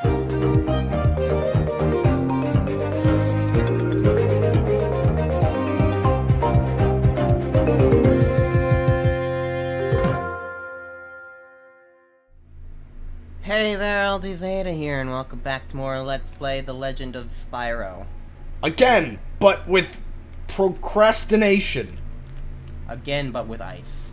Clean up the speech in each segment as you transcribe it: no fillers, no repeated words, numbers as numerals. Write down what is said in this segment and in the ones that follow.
Hey there, Ultizeta here, and welcome back to more Let's Play The Legend of Spyro. Again, but with procrastination. Again, but with ice.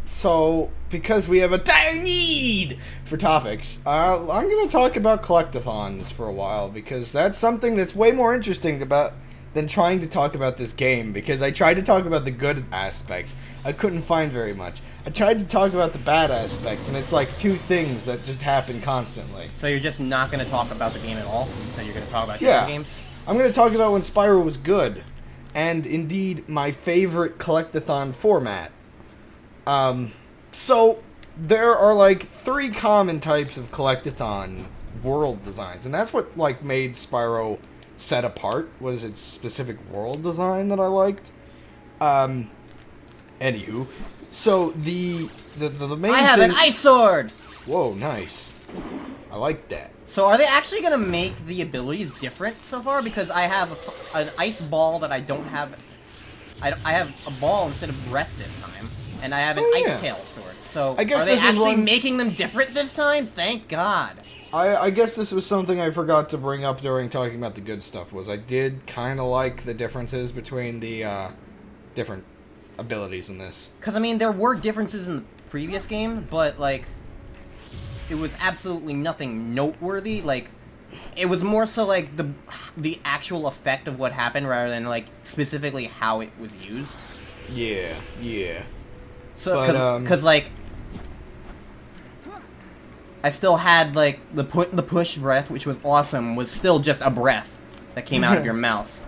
So, because we have a dire need for topics, I'm going to talk about collectathons for a while, because that's something that's way more interesting than trying to talk about this game, because I tried to talk about the good aspects. I couldn't find very much. I tried to talk about the bad aspects, and it's like two things that just happen constantly. So you're just not going to talk about the game at all? So you're going to talk about different games? I'm going to talk about when Spyro was good, and indeed my favorite collectathon format. So there are like three common types of collectathon world designs, and that's what like made Spyro set apart, was its specific world design that I liked. Anywho, so the main I have an ice sword! Whoa, nice. I like that. So are they actually going to make the abilities different so far? Because I have an ice ball that I don't have... I have a ball instead of breath this time. And I have an ice tail sword. So I guess are they actually making them different this time? Thank God. I guess this was something I forgot to bring up during talking about the good stuff, was I did kind of like the differences between the different abilities in this. Because, I mean, there were differences in the previous game, but, like, it was absolutely nothing noteworthy. Like, it was more so, like, the actual effect of what happened rather than, like, specifically how it was used. Yeah, yeah. So, because, like, I still had, like, the push breath, which was awesome, was still just a breath that came out of your mouth.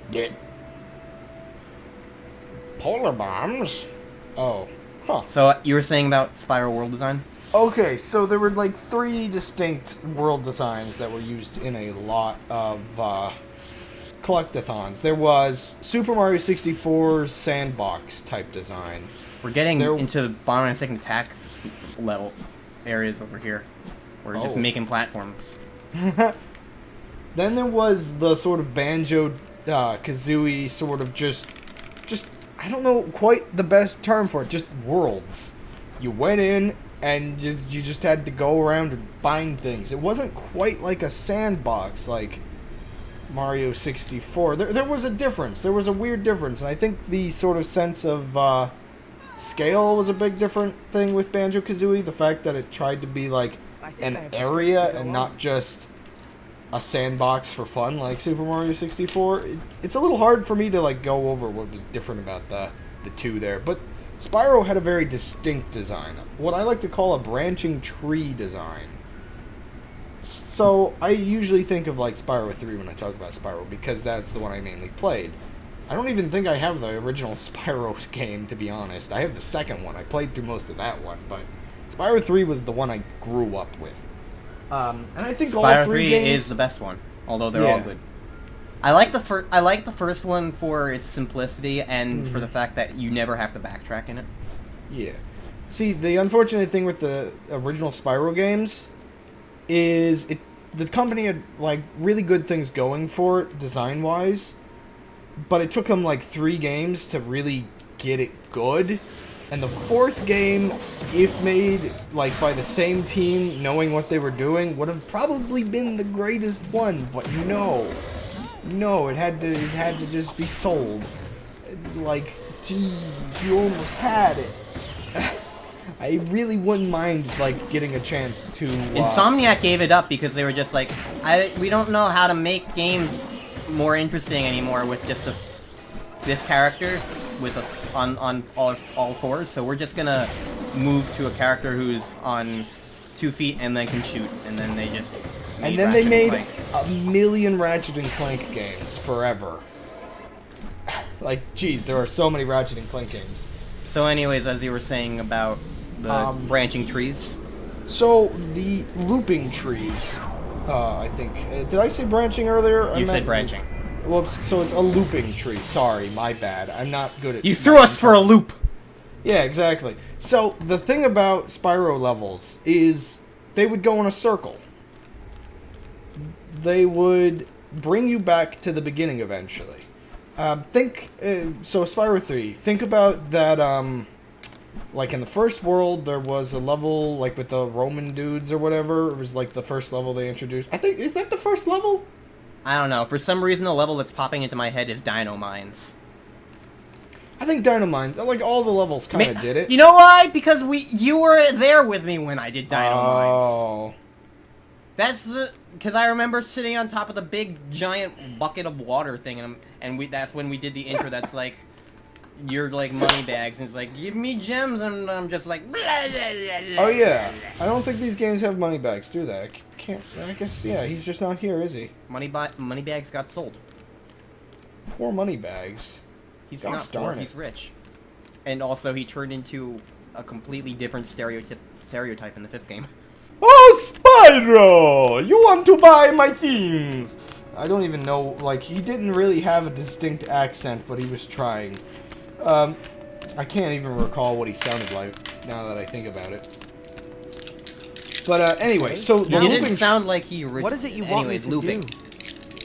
Yeah. Polar bombs? Oh. Huh. So, you were saying about Spyro world design? Okay, so there were, like, three distinct world designs that were used in a lot of, collectathons. There was Super Mario 64's sandbox type design. We're getting into bottom and second attack level areas over here. We're just making platforms. Then there was the sort of Banjo Kazooie sort of just I don't know quite the best term for it, just worlds. You went in and you just had to go around and find things. It wasn't quite like a sandbox like Mario 64. There was a difference. There was a weird difference, and I think the sort of sense of scale was a big different thing with Banjo-Kazooie. The fact that it tried to be like an area and not just a sandbox for fun like Super Mario 64. It's a little hard for me to like go over what was different about the two there, but Spyro had a very distinct design. What I like to call a branching tree design. So, I usually think of, like, Spyro 3 when I talk about Spyro, because that's the one I mainly played. I don't even think I have the original Spyro game, to be honest. I have the second one. I played through most of that one, but Spyro 3 was the one I grew up with. And I think Spyro all three 3 games... is the best one, although they're all good. I like the first one for its simplicity and for the fact that you never have to backtrack in it. Yeah. See, the unfortunate thing with the original Spyro games is the company had like really good things going for it design wise, but it took them like 3 games to really get it good. And the 4th game, if made like by the same team knowing what they were doing, would have probably been the greatest one. But no, it had to just be sold. Like, geez, you almost had it. I really wouldn't mind, like, getting a chance to... Insomniac gave it up because they were just like, we don't know how to make games more interesting anymore with just this character on all fours, so we're just gonna move to a character who's on 2 feet and then can shoot, and then they just they made a million Ratchet and Clank games forever. Like, geez, there are so many Ratchet and Clank games. So anyways, as you were saying about the branching trees. So, the looping trees, I think. Did I say branching earlier? You said branching. Whoops, so it's a looping tree. Sorry, my bad. I'm not good at... You threw us for a loop! Yeah, exactly. So the thing about Spyro levels is they would go in a circle. They would bring you back to the beginning eventually. So Spyro 3, think about that, like in the first world, there was a level, like with the Roman dudes or whatever. It was like the first level they introduced. I think, is that the first level? I don't know. For some reason, the level that's popping into my head is Dino Mines. I think Dynamine, like all the levels kind of did it. You know why? Because you were there with me when I did Dino Mines. Oh. That's because I remember sitting on top of the big giant bucket of water thing, and that's when we did the intro. That's like, you're like money bags, and it's like, give me gems, and I'm just like, blah, blah, blah, blah. Oh yeah, I don't think these games have money bags, do they? I guess, yeah, he's just not here, is he? Money bags got sold. Poor money bags. He's Gosh, not poor, darn it. he's rich. And also, he turned into a completely different stereotype in the 5th game. Oh, Spyro! You want to buy my things! I don't even know, like, he didn't really have a distinct accent, but he was trying. I can't even recall what he sounded like, now that I think about it. But, anyway, so He didn't sound like he... What is it you want me to looping. do?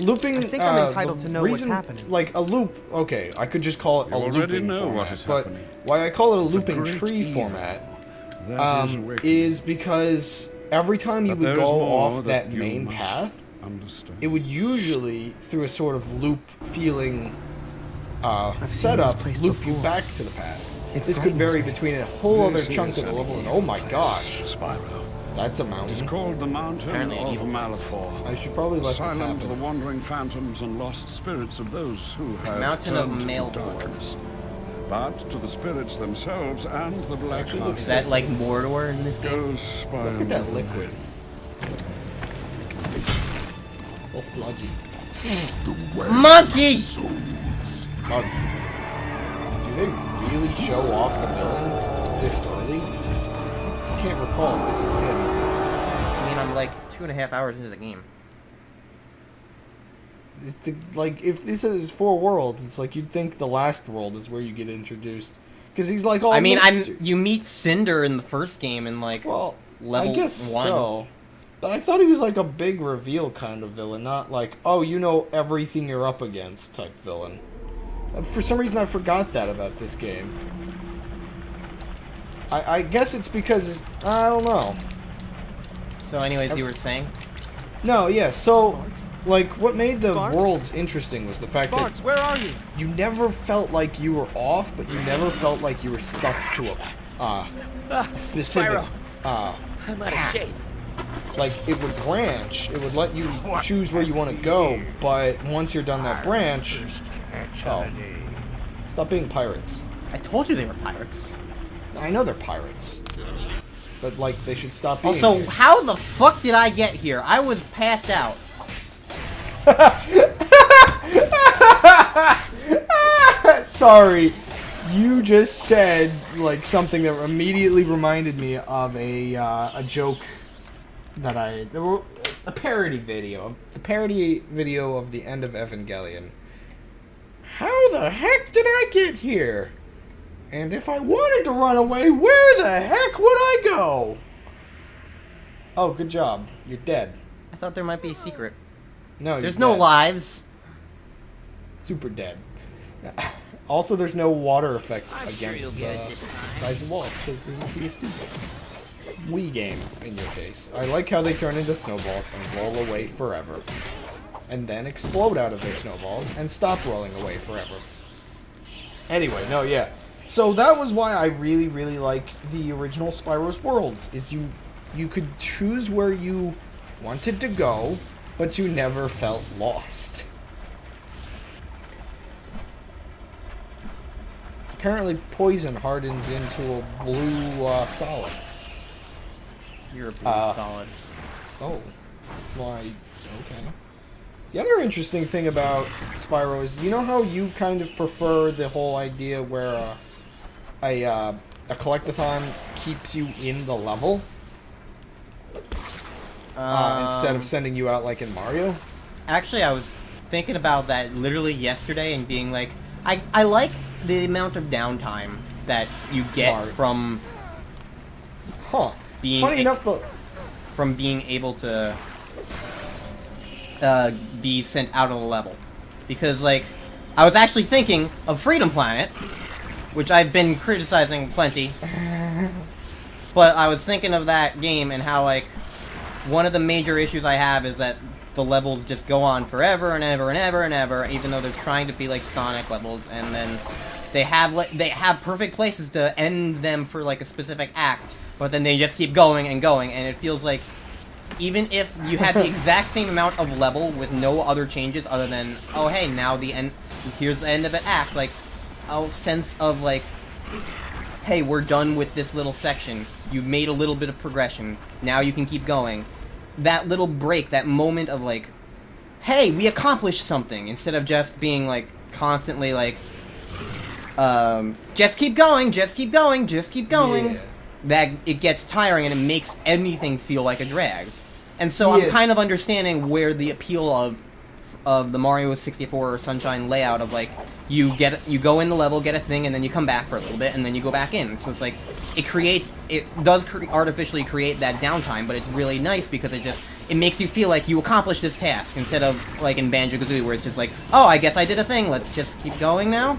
Looping, I think I'm entitled to know what's happening. Like, a loop, okay, I could just call it a looping format, but why I call it a looping tree format, is because every time you would go off that main path, it would usually, through a sort of loop feeling setup, loop you back to the path. This could vary between a whole other chunk of the level, and oh my gosh, Spyro. that's a mountain. It's called the Mountain Apparently an of evil Malifaux. I should probably let this Silent the happen. wandering phantoms and lost spirits of those who have Mountain of turned to Malifaux. darkness. But to the spirits themselves and the black Actually heart looks Is that like Mordor in this game? goes Spyro. Look at that liquid. So sludgy. Monkey! Oh, do they really show off the villain this early? I can't recall if this is him. I mean, I'm like 2.5 hours into the game. Like, if this is 4 worlds, it's like you'd think the last world is where you get introduced. Because he's like all I mean, mystery. you meet Cinder in the first game in like Well, level I guess 1. so. But I thought he was like a big reveal kind of villain, not like, oh, you know everything you're up against type villain. For some reason, I forgot that about this game. I guess it's because, I don't know. So anyways, you were saying? No, yeah, so, Sparks? like, what made the Sparks? worlds interesting was the fact Sparks, that where are you? you never felt like you were off, but you never felt like you were stuck to a specific, I'm out of shape. like, it would branch, it would let you choose where you want to go, but once you're done that branch, oh, stop being pirates. I told you they were pirates. I know they're pirates, but, like, they should stop being Also, here. how the fuck did I get here? I was passed out. Sorry, you just said like something that immediately reminded me of a joke that a parody video, the parody video of the end of Evangelion. How the heck did I get here? And if I wanted to run away, where the heck would I go? Oh, good job. You're dead. I thought there might be a secret. No, There's you're no dead. lives. Super dead. Also, there's no water effects I'm sure against you'll get it this the time. sides of walls, because this would be a stupid Wii game, in your case. I like how they turn into snowballs and roll away forever. And then explode out of their snowballs and stop rolling away forever. Anyway, no, yeah. So that was why I really, really liked the original Spyro's Worlds, is you could choose where you wanted to go, but you never felt lost. Apparently poison hardens into a blue solid. You're a blue solid. Oh. Why, okay. The other interesting thing about Spyro is, you know how you kind of prefer the whole idea where a collectathon keeps you in the level? Instead of sending you out like in Mario? Actually, I was thinking about that literally yesterday and being like, I like the amount of downtime that you get Right. from being Funny enough, from being able to be sent out of the level. Because, like, I was actually thinking of Freedom Planet, which I've been criticizing plenty. But I was thinking of that game and how, like, one of the major issues I have is that the levels just go on forever and ever and ever and ever, even though they're trying to be like Sonic levels, and then they have perfect places to end them for like a specific act, but then they just keep going and going, and it feels like even if you had the exact same amount of level with no other changes other than, oh hey, now the end, here's the end of an act, like a sense of like, hey, we're done with this little section, you've made a little bit of progression, now you can keep going. That little break, that moment of like, hey, we accomplished something, instead of just being like constantly like, just keep going, just keep going, just keep going. Yeah. That it gets tiring and it makes anything feel like a drag. And so I'm kind of understanding where the appeal of the Mario 64 Sunshine layout of like, you go in the level, get a thing, and then you come back for a little bit, and then you go back in. So it's like, it does artificially create that downtime, but it's really nice because it makes you feel like you accomplished this task, instead of like in Banjo-Kazooie where it's just like, oh, I guess I did a thing, let's just keep going now.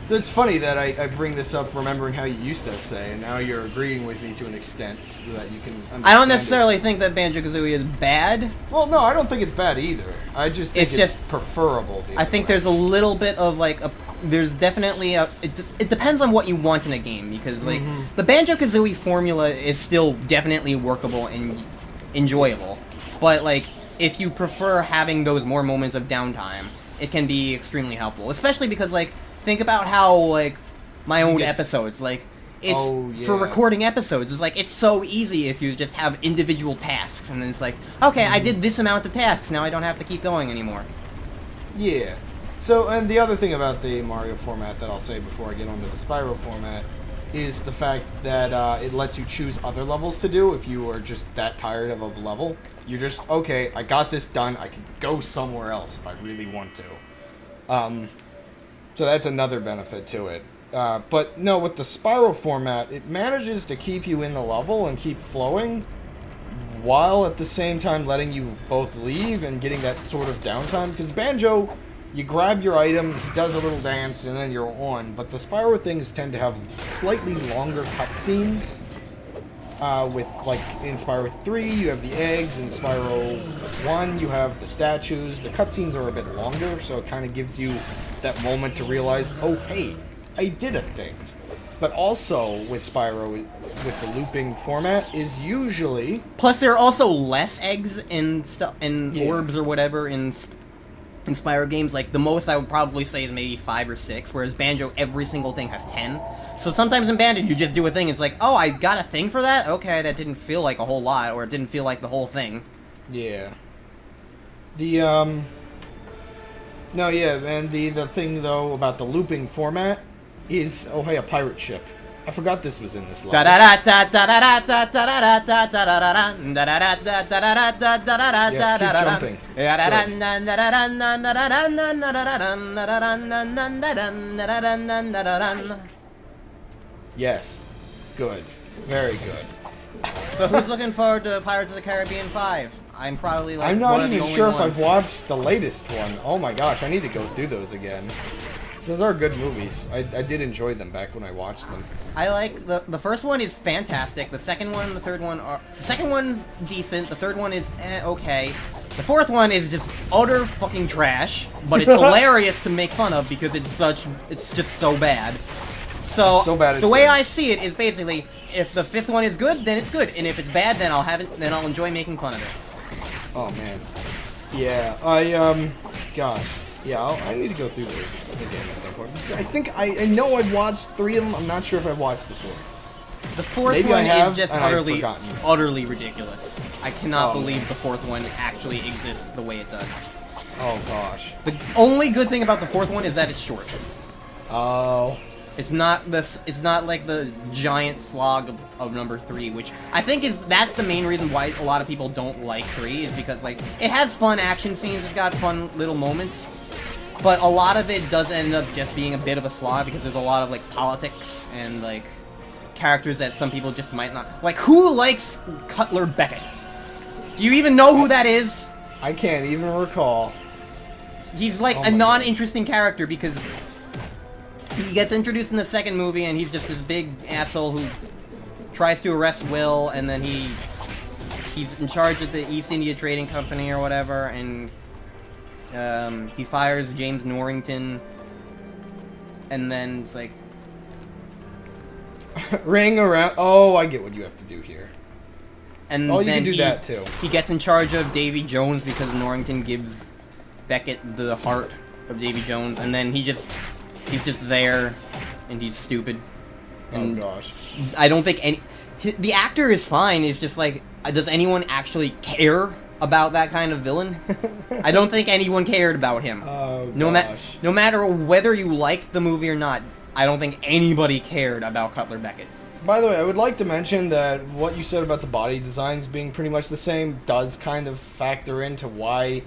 So it's funny that I bring this up remembering how you used to say, and now you're agreeing with me to an extent so that you can understand I don't necessarily think that Banjo-Kazooie is bad. Well, no, I don't think it's bad either. I just think it's just preferable. I think there's a little bit of like there's definitely it depends on what you want in a game, because like the Banjo-Kazooie formula is still definitely workable and enjoyable, but like if you prefer having those more moments of downtime, it can be extremely helpful, especially because like think about how like my own episodes, like it's for recording episodes, it's like it's so easy if you just have individual tasks, and then it's like, okay, I did this amount of tasks, now I don't have to keep going anymore. Yeah. So, and the other thing about the Mario format that I'll say before I get onto the Spyro format is the fact that it lets you choose other levels to do if you are just that tired of a level. You're just, okay, I got this done, I can go somewhere else if I really want to. So that's another benefit to it. But no, with the Spyro format, it manages to keep you in the level and keep flowing, while at the same time letting you both leave and getting that sort of downtime. Because Banjo, you grab your item, he does a little dance, and then you're on. But the Spyro things tend to have slightly longer cutscenes. With, like, in Spyro 3, you have the eggs. In Spyro 1, you have the statues. The cutscenes are a bit longer, so it kind of gives you that moment to realize, oh, hey, I did a thing. But also, with Spyro, with the looping format, is usually... Plus, there are also less eggs in orbs or whatever in Spyro games. Like, the most I would probably say is maybe 5 or 6, whereas Banjo, every single thing has 10. So sometimes in Banjo, you just do a thing, it's like, oh, I got a thing for that? Okay, that didn't feel like a whole lot, or it didn't feel like the whole thing. Yeah. The, No, yeah, and the thing, though, about the looping format is, oh, hey, a pirate ship. I forgot this was in this level. Yes, keep jumping. Yes. Good. Very good. So who's looking forward to Pirates of the Caribbean 5? I'm probably like I'm one not of the even only sure if ones. I've watched the latest one. Oh my gosh, I need to go through those again. Those are good movies. I did enjoy them back when I watched them. I like the first one is fantastic. The second one and the third one are... The second one's decent. The third one is okay. The fourth one is just utter fucking trash, but it's hilarious to make fun of because it's just so bad. So, so bad the way I see it is basically, if the fifth one is good, then it's good, and if it's bad, then I'll enjoy making fun of it. Oh man. Yeah, gosh. Yeah, I need to go through those again at some point. I think I know I've watched 3 of them. I'm not sure if I've watched the 4th. The fourth Maybe one I have, is just and I've forgotten. utterly ridiculous. I cannot believe the fourth one actually exists the way it does. Oh gosh. The only good thing about the fourth one is that it's short. Oh. It's not like the giant slog of number 3, which I think that's the main reason why a lot of people don't like 3, is because like it has fun action scenes, it's got fun little moments, But a lot of it does end up just being a bit of a slog because there's a lot of like politics and like characters that some people just might not like. Who likes Cutler Beckett? Do you even know who that is? I can't even recall. He's like a non-interesting character because he gets introduced in the second movie and he's just this big asshole who tries to arrest Will, and then he's in charge of the East India Trading Company or whatever, and he fires James Norrington, and then it's like ring around. Oh, I get what you have to do here. And oh, you then can do that too. He gets in charge of Davy Jones because Norrington gives Beckett the heart of Davy Jones, and then he's just there, and he's stupid. And oh gosh. I don't think the actor is fine. It's just like, does anyone actually care about that kind of villain? I don't think anyone cared about him. Oh gosh. No matter whether you liked the movie or not, I don't think anybody cared about Cutler Beckett. By the way, I would like to mention that what you said about the body designs being pretty much the same does kind of factor into why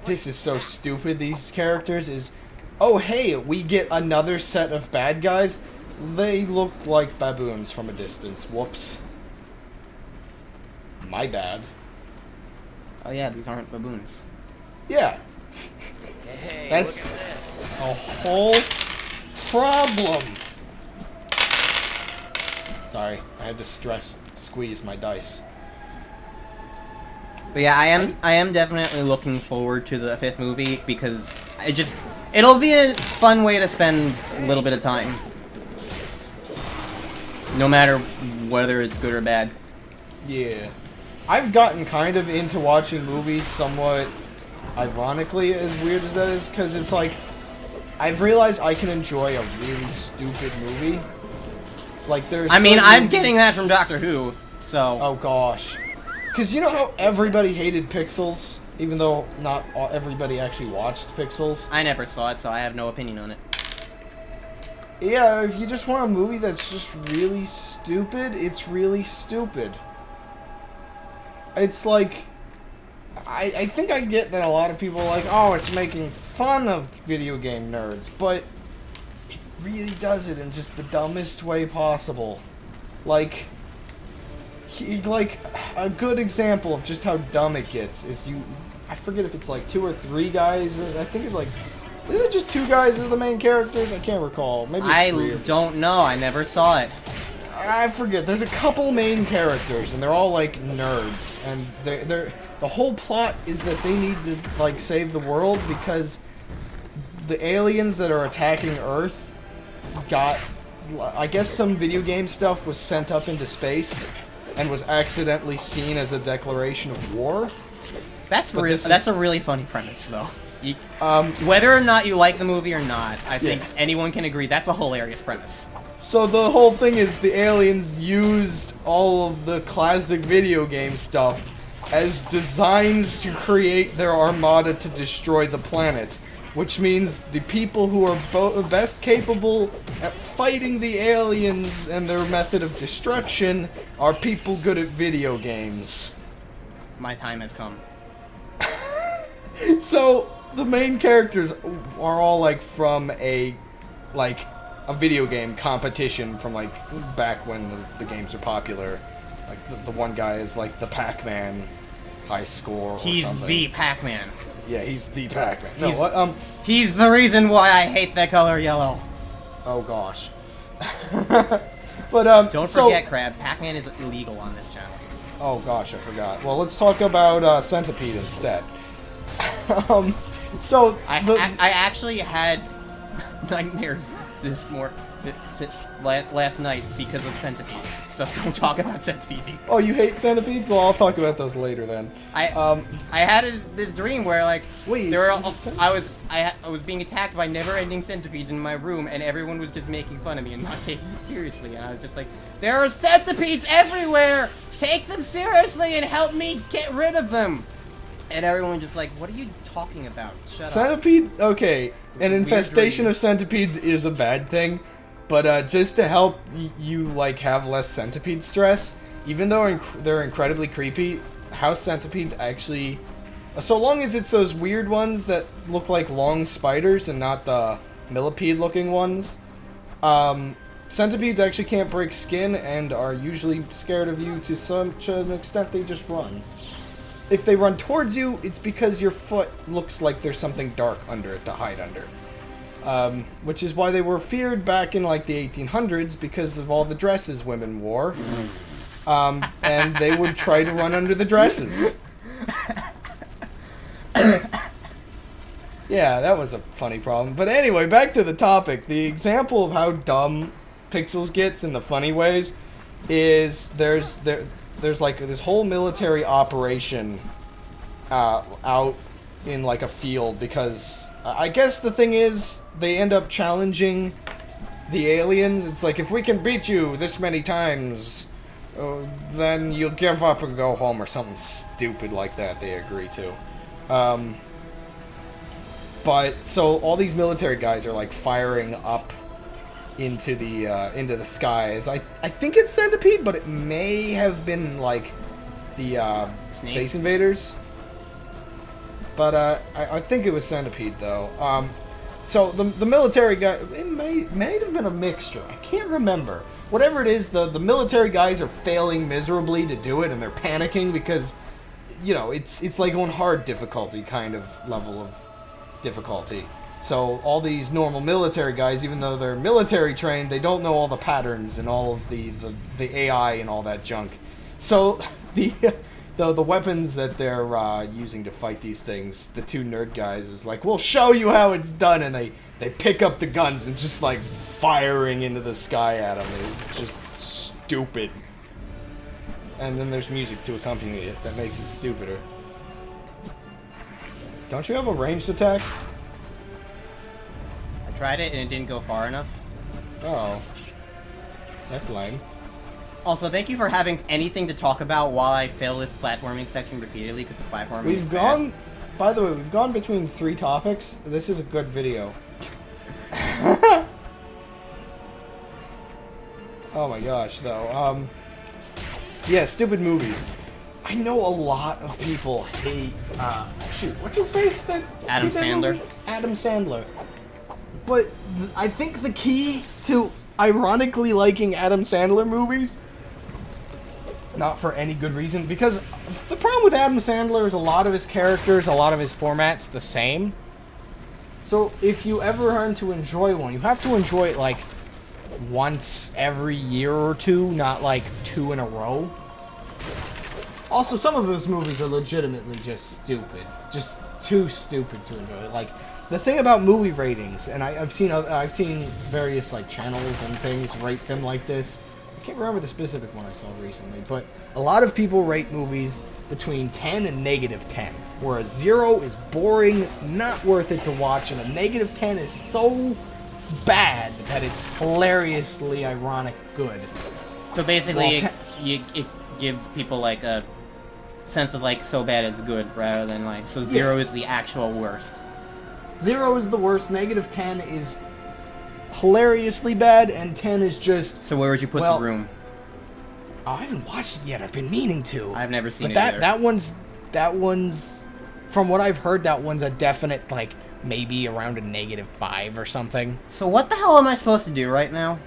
this is so stupid, these characters, is, oh hey, we get another set of bad guys. They look like baboons from a distance. Whoops. My bad. Oh yeah, these aren't baboons. Yeah. Hey, that's look at this. a whole problem. Sorry, I had to squeeze my dice. But yeah, I am definitely looking forward to the 5th movie because it'll be a fun way to spend a little bit of time. No matter whether it's good or bad. Yeah. I've gotten kind of into watching movies somewhat ironically, as weird as that is, because it's like, I've realized I can enjoy a really stupid movie. Like, there's I'm movies... getting that from Doctor Who, so... Oh gosh. Because you know how everybody hated Pixels, even though not everybody actually watched Pixels? I never saw it, so I have no opinion on it. Yeah, if you just want a movie that's just really stupid, it's really stupid. It's like... I think I get that a lot of people are like, oh, it's making fun of video game nerds, but it really does it in just the dumbest way possible. Like, a good example of just how dumb it gets is I forget if it's like 2 or 3 guys, I think it's like, isn't it just 2 guys as the main characters? I can't recall. Maybe it's 3 don't know, I never saw it. I forget. There's a couple main characters, and they're all like nerds, and the whole plot is that they need to like save the world because the aliens that are attacking Earth got, I guess, some video game stuff was sent up into space and was accidentally seen as a declaration of war. That's a really funny premise, though. Whether or not you like the movie or not, I think anyone can agree that's a hilarious premise. So the whole thing is the aliens used all of the classic video game stuff as designs to create their armada to destroy the planet. Which means the people who are best capable at fighting the aliens and their method of destruction are people good at video games. My time has come. So the main characters are all like from a video game competition from like back when the games are popular. Like the one guy is like the Pac-Man high score or He's something. the Pac-Man. Yeah, he's the Pac-Man. No, what? He's the reason why I hate the color yellow. Oh gosh. But don't forget, Crab. Pac-Man is illegal on this channel. Oh gosh, I forgot. Well, let's talk about Centipede instead. So I actually had nightmares last night because of centipedes. So don't talk about centipedes. Oh, you hate centipedes? Well, I'll talk about those later then. I had this dream where like wait, I was being attacked by never-ending centipedes in my room, and everyone was just making fun of me and not taking me seriously. And I was just like, there are centipedes everywhere. Take them seriously and help me get rid of them. And everyone just like, what are you talking about? Shut up. Centipede? Okay, an infestation of centipedes is a bad thing, but just to help you like have less centipede stress, even though they're incredibly creepy, house centipedes actually So long as it's those weird ones that look like long spiders and not the millipede-looking ones. Centipedes actually can't break skin and are usually scared of you to such an extent they just run. If they run towards you, it's because your foot looks like there's something dark under it to hide under. Which is why they were feared back in like the 1800s because of all the dresses women wore. And they would try to run under the dresses. Yeah, that was a funny problem. But anyway, back to the topic. The example of how dumb Pixels gets in the funny ways is there's like this whole military operation out in like a field because I guess the thing is they end up challenging the aliens. It's like, if we can beat you this many times, then you'll give up and go home or something stupid like that they agree to. But so all these military guys are like firing up into the skies. I think it's Centipede, but it may have been like the Space Invaders. But I think it was Centipede though. So the military guy, it may have been a mixture. I can't remember. Whatever it is, the military guys are failing miserably to do it, and they're panicking because, you know, it's like on hard difficulty kind of level of difficulty. So all these normal military guys, even though they're military trained, they don't know all the patterns and all of the AI and all that junk. So the weapons that they're using to fight these things, the two nerd guys is like, we'll show you how it's done, and they pick up the guns and just like firing into the sky at them. It's just stupid. And then there's music to accompany it that makes it stupider. Don't you have a ranged attack? I tried it and it didn't go far enough. Oh. That's lame. Also, thank you for having anything to talk about while I fail this platforming section repeatedly because the platforming is bad. By the way, we've gone between 3 topics. This is a good video. Oh my gosh, though. Yeah, stupid movies. I know a lot of people hate, shoot, what's his face? Adam Sandler. Adam Sandler. But I think the key to ironically liking Adam Sandler movies, not for any good reason, because the problem with Adam Sandler is a lot of his characters, a lot of his formats the same. So if you ever learn to enjoy one, you have to enjoy it like once every year or two, not like 2 in a row. Also, some of his movies are legitimately just stupid. Just too stupid to enjoy. Like, the thing about movie ratings, and I've seen various like channels and things rate them like this. I can't remember the specific one I saw recently, but a lot of people rate movies between 10 and -10, where a 0 is boring, not worth it to watch, and a -10 is so bad that it's hilariously ironic good. So basically, it gives people like a sense of like so bad it's good rather than like, so 0 is the actual worst. 0 is the worst, -10 is hilariously bad, and 10 is just... So where would you put The Room? Oh, I haven't watched it yet. I've been meaning to. I've never seen it either. That one's, from what I've heard, that one's a definite, like, maybe around a -5 or something. So what the hell am I supposed to do right now?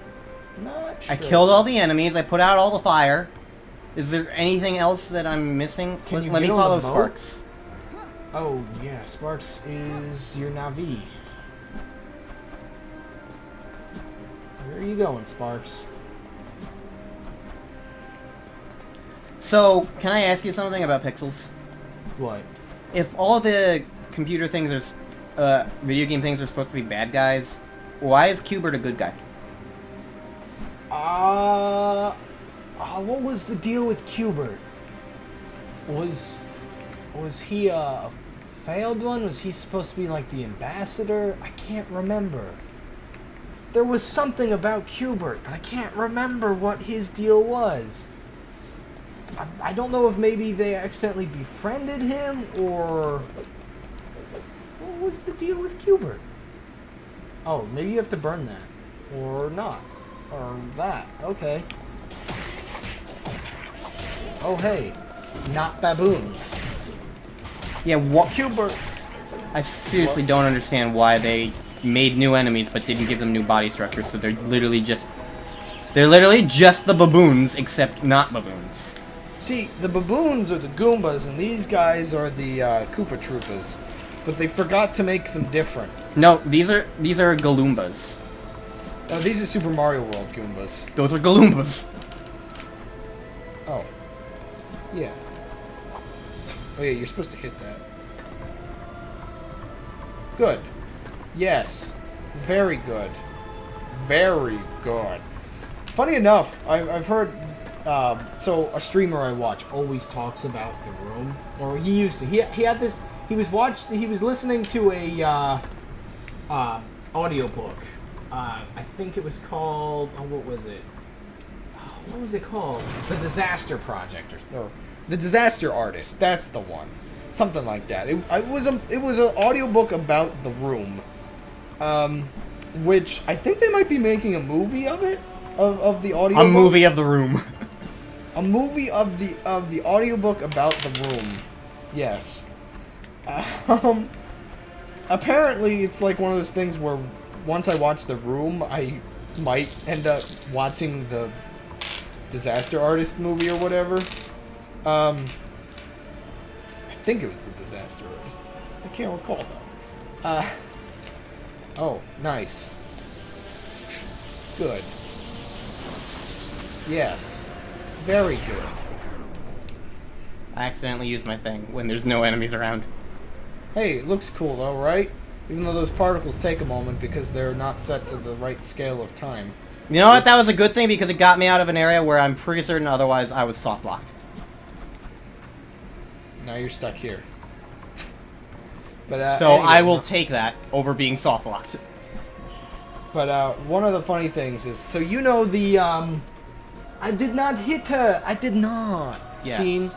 Not sure. I killed all the enemies, I put out all the fire. Is there anything else that I'm missing? Let me follow Sparks. Oh, yeah, Sparks is your Navi. Where are you going, Sparks? So, can I ask you something about Pixels? What? If all the computer things are, video game things are supposed to be bad guys, why is Qbert a good guy? What was the deal with Qbert? Was he a failed one? Was he supposed to be like the ambassador? I can't remember. There was something about Qbert, but I can't remember what his deal was. I don't know if maybe they accidentally befriended him, or... What was the deal with Qbert? Oh, maybe you have to burn that. Or not. Or that. Okay. Oh, hey. Not baboons. Yeah, what? Cuber. I seriously don't understand why they made new enemies but didn't give them new body structures. So they're literally just the baboons, except not baboons. See, the baboons are the Goombas, and these guys are the Koopa Troopas. But they forgot to make them different. No, these are Galoombas. No, these are Super Mario World Goombas. Those are Galoombas. Oh. Yeah. Oh yeah, you're supposed to hit that. Good. Yes. Very good. Very good. Funny enough, I've heard... so a streamer I watch always talks about the room. Or he used to. He had this... He was listening to a audiobook. I think it was called... Oh, what was it? What was it called? The Disaster Project, or The Disaster Artist. That's the one. Something like that. It was an audiobook about the room, which I think they might be making a movie of it, of the audiobook. A movie of the room. A movie of the audiobook about the room. Yes. Apparently, it's like one of those things where once I watch The Room, I might end up watching the Disaster Artist movie or whatever. I think it was the Disaster Artist. I can't recall though. Oh, nice. Good. Yes. Very good. I accidentally used my thing when there's no enemies around. Hey, it looks cool though, right? Even though those particles take a moment because they're not set to the right scale of time. You know what? That was a good thing because it got me out of an area where I'm pretty certain otherwise I was soft locked. Now you're stuck here. But so anyway, I will take that over being soft locked. But one of the funny things is, so you know the I did not hit her. I did not. Yes. Scene.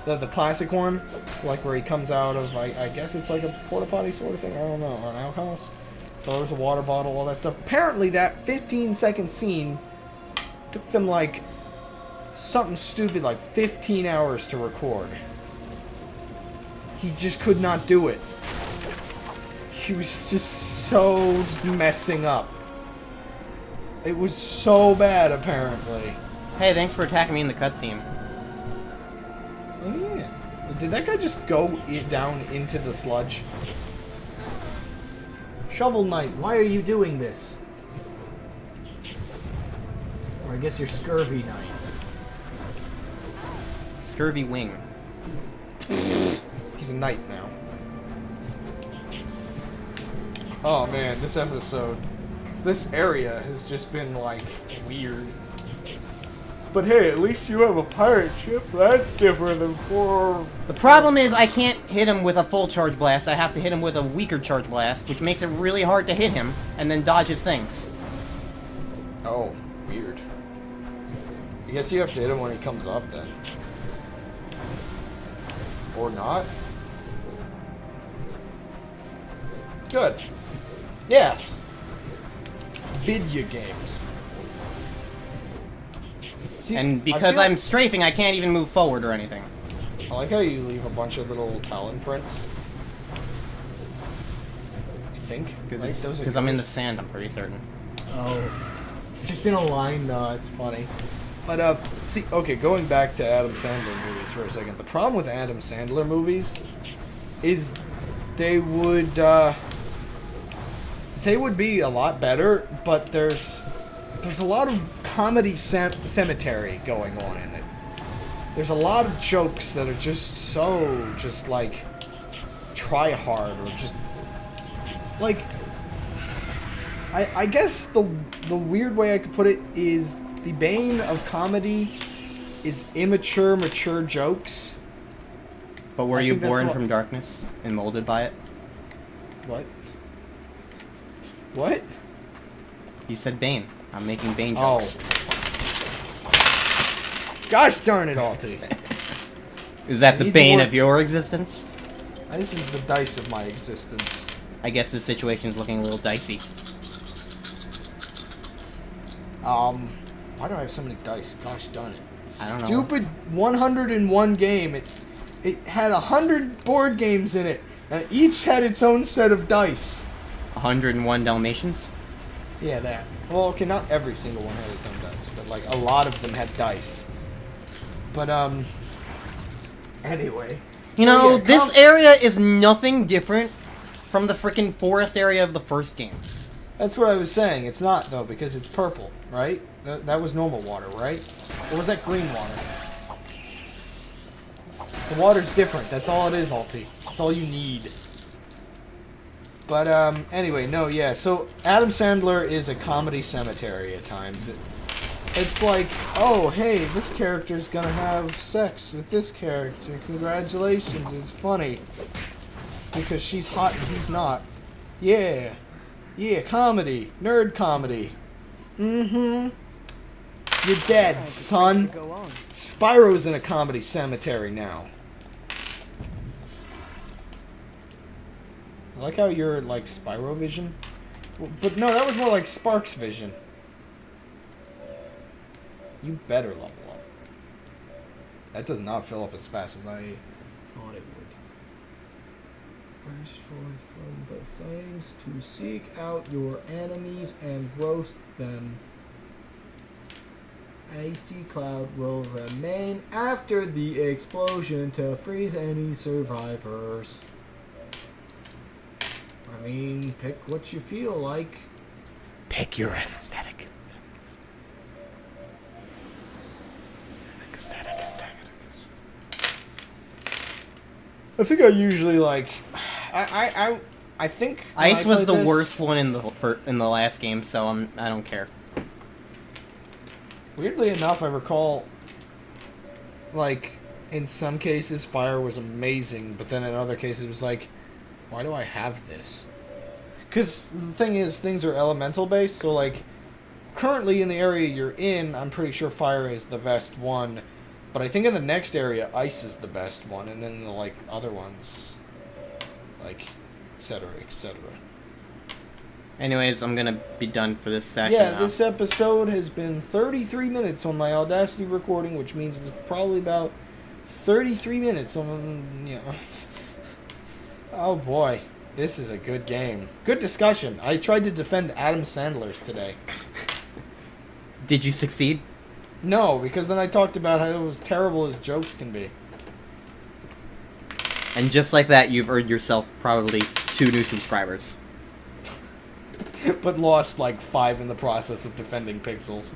The classic one, like where he comes out of, I guess it's like a porta potty sort of thing. I don't know, or an outhouse. Throws a water bottle, all that stuff. Apparently, that 15-second scene took them like something stupid, like 15 hours to record. He just could not do it. He was just messing up. It was so bad, apparently. Hey, thanks for attacking me in the cutscene. Oh yeah. Did that guy just go down into the sludge? Shovel Knight, why are you doing this? Or I guess you're Scurvy Knight. Scurvy Wing. He's a knight now. Oh man, this episode. This area has just been like weird. But hey, at least you have a pirate ship. That's different than four. The problem is I can't hit him with a full charge blast. I have to hit him with a weaker charge blast, which makes it really hard to hit him and then dodge his things. Oh, weird. I guess you have to hit him when he comes up then. Or not. Good. Yes. Video games. See, And I because feel- I'm strafing, I can't even move forward or anything. I like how you leave a bunch of little talon prints. I think. Right? Those are Because I'm in the yours. sand, I'm pretty certain. Oh. It's just in a line, though. It's funny. But, see, okay, going back to Adam Sandler movies for a second. The problem with Adam Sandler movies is they would be a lot better, but there's a lot of comedy cemetery going on in it. There's a lot of jokes that are just so, like, try hard, or just, like, I guess the weird way I could put it is the bane of comedy is immature, mature jokes. But were I you think that's born what- from darkness and molded by it? What? What? You said Bane. I'm making Bane Oh. jokes. Gosh darn it, Alti. Is that the need bane more- of your existence? This is the dice of my existence. I guess this situation's looking a little dicey. Why do I have so many dice? Gosh darn it. I don't know. Stupid 101 game. It had 100 board games in it, and each had its own set of dice. 101 Dalmatians. Yeah, that. Well, okay, not every single one had its own dice, but like a lot of them had dice. But anyway. You So, know, yeah, this area is nothing different from the freaking forest area of the first game. That's what I was saying. It's not though because it's purple, right? That was normal water, right? Or was that green water? The water's different. That's all it is, Alti. That's all you need. But anyway, no, yeah. So Adam Sandler is a comedy cemetery at times. It's like, oh, hey, this character's gonna have sex with this character. Congratulations, it's funny. Because she's hot and he's not. Yeah. Yeah, comedy. Nerd comedy. Mm-hmm. You're dead, son. Spyro's in a comedy cemetery now. I like how you're like Spyro Vision. But no, that was more like Sparks Vision. You better level up. That does not fill up as fast as I thought it would. Burst forth from the flames to seek out your enemies and roast them. Icy cloud will remain after the explosion to freeze any survivors. I mean, pick what you feel like. Pick your aesthetic. I think I usually like. I think Ice was the worst one in the last game, so I don't care. Weirdly enough, I recall, like, in some cases, fire was amazing, but then in other cases, it was like, why do I have this? Because the thing is, things are elemental based, so, like, currently in the area you're in, I'm pretty sure fire is the best one, but I think in the next area, ice is the best one, and then the, like, other ones, like, etc., etc. Anyways, I'm gonna be done for this session Yeah, now. this episode has been 33 minutes on my Audacity recording, which means it's probably about 33 minutes on, you know. Oh boy, this is a good game. Good discussion. I tried to defend Adam Sandler's today. Did you succeed? No, because then I talked about how it was terrible as jokes can be. And just like that, you've earned yourself probably 2 new subscribers. But lost like 5 in the process of defending Pixels.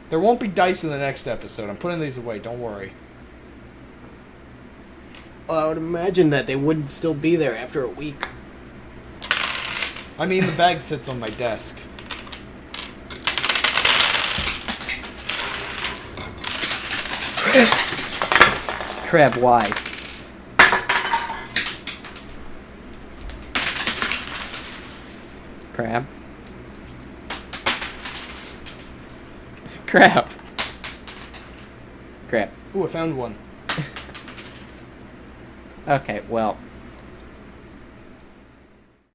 There won't be dice in the next episode. I'm putting these away, don't worry. Well, I would imagine that they wouldn't still be there after a week. I mean, the bag sits on my desk. Crab, why? Crab. Crab. Crab. Ooh, I found one. Okay, well,